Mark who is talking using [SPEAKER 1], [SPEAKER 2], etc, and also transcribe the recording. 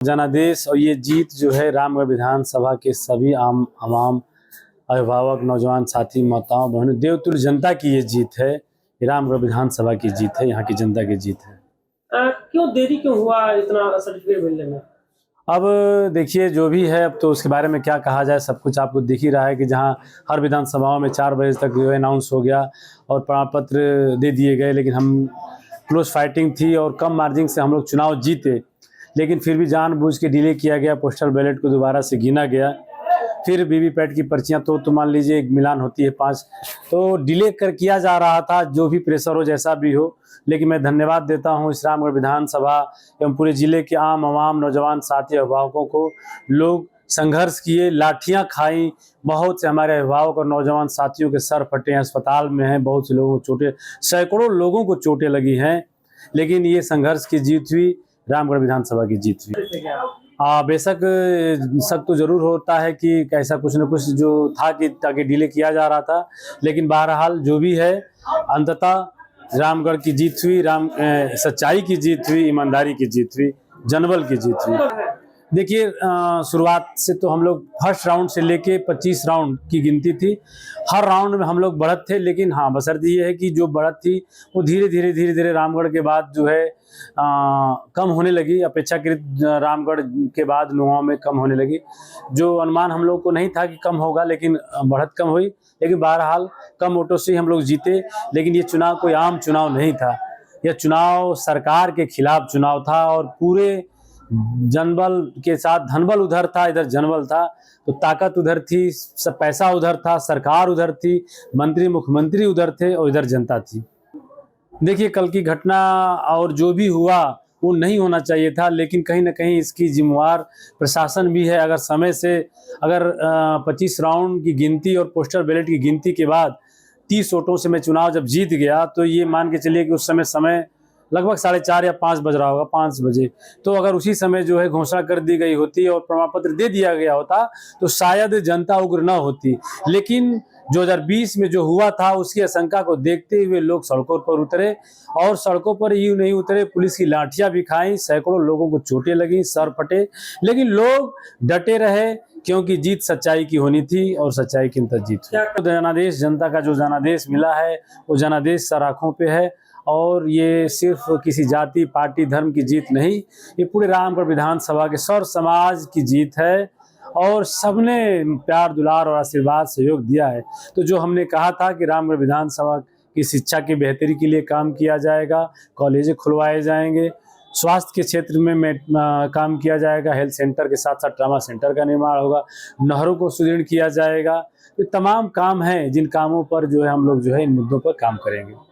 [SPEAKER 1] जनादेश और ये जीत जो है रामगढ़ विधानसभा के सभी आम आवाम अभिभावक नौजवान साथी माताओं बहनों देवतुल्य जनता की ये जीत है। ये रामगढ़ विधानसभा की जीत है, यहाँ की जनता की जीत है।
[SPEAKER 2] क्यों देरी क्यों हुआ इतना सर्टिफिकेट मिलने में?
[SPEAKER 1] अब देखिए जो भी है, अब तो उसके बारे में क्या कहा जाए, सब कुछ आपको दिख ही रहा है कि जहाँ हर विधानसभाओं में 4 बजे तक जो है अनाउंस हो गया और प्रमाण पत्र दे दिए गए, लेकिन हम क्लोज फाइटिंग थी और कम मार्जिन से हम लोग चुनाव जीते, लेकिन फिर भी जानबूझ के डिले किया गया। पोस्टल बैलेट को दोबारा से गिना गया, फिर वीवीपैट की पर्चियां तो मान लीजिए एक मिलान होती है 5, तो डिले कर किया जा रहा था। जो भी प्रेशर हो जैसा भी हो, लेकिन मैं धन्यवाद देता हूं इस रामगढ़ विधानसभा एवं पूरे जिले के आम आवाम नौजवान साथी अभिभावकों को। लोग संघर्ष किए, लाठियां खाई, बहुत से हमारे अभिभावक और नौजवान साथियों के सर फटे, अस्पताल में हैं, बहुत से लोगों को चोटें, सैकड़ों लोगों को चोटें लगी हैं, लेकिन ये संघर्ष की जीत हुई, रामगढ़ विधानसभा की जीत हुई। बेशक शक तो जरूर होता है कि ऐसा कुछ न कुछ जो था कि ताकि डिले किया जा रहा था, लेकिन बहरहाल जो भी है अंततः रामगढ़ की जीत हुई, सच्चाई की जीत हुई, ईमानदारी की जीत हुई, जनबल की जीत हुई। देखिए शुरुआत से तो हम लोग फर्स्ट राउंड से लेके 25 राउंड की गिनती थी, हर राउंड में हम लोग बढ़त थे, लेकिन हाँ बशर्ते ये है कि जो बढ़त थी वो धीरे धीरे रामगढ़ के बाद जो है कम होने लगी। अपेक्षाकृत रामगढ़ के बाद नुआओं में कम होने लगी, जो अनुमान हम लोग को नहीं था कि कम होगा, लेकिन बढ़त कम हुई। लेकिन बहरहाल कम वोटों से हम लोग जीते, लेकिन ये चुनाव कोई आम चुनाव नहीं था, यह चुनाव सरकार के खिलाफ चुनाव था और पूरे जनबल के साथ धनबल उधर था, इधर जनबल था, तो ताकत उधर थी, सब पैसा उधर था, सरकार उधर थी, मंत्री मुख्यमंत्री उधर थे और इधर जनता थी। देखिए कल की घटना और जो भी हुआ वो नहीं होना चाहिए था, लेकिन कहीं ना कहीं इसकी जिम्मेवार प्रशासन भी है। अगर समय से 25 राउंड की गिनती और पोस्टल बैलेट की गिनती के बाद 30 वोटों से मैं चुनाव जब जीत गया, तो ये मान के चलिए कि उस समय लगभग 4:30 या 5 बज रहा होगा, 5 बजे, तो अगर उसी समय जो है घोषणा कर दी गई होती और प्रमाण पत्र दे दिया गया होता तो शायद जनता उग्र न होती। लेकिन 2020 में जो हुआ था उसकी आशंका को देखते हुए लोग सड़कों पर उतरे, और सड़कों पर यूं नहीं उतरे, पुलिस की लाठियां भी खाई, सैकड़ों लोगों को चोटें लगी, सर फटे, लेकिन लोग डटे रहे क्योंकि जीत सच्चाई की होनी थी और सच्चाई की अंतर जीत हुई। जनादेश जनता का जो जनादेश मिला है वो जनादेश सराखों पे है, और ये सिर्फ किसी जाति पार्टी धर्म की जीत नहीं, ये पूरे रामगढ़ विधानसभा के सौर समाज की जीत है, और सबने प्यार दुलार और आशीर्वाद सहयोग दिया है। तो जो हमने कहा था कि रामगढ़ विधानसभा की शिक्षा की बेहतरी के लिए काम किया जाएगा, कॉलेज खुलवाए जाएंगे, स्वास्थ्य के क्षेत्र में काम किया जाएगा, हेल्थ सेंटर के साथ साथ ट्रामा सेंटर का निर्माण होगा, नहरों को सुदृढ़ किया जाएगा, ये तमाम काम हैं जिन कामों पर जो है हम लोग जो है इन मुद्दों पर काम करेंगे।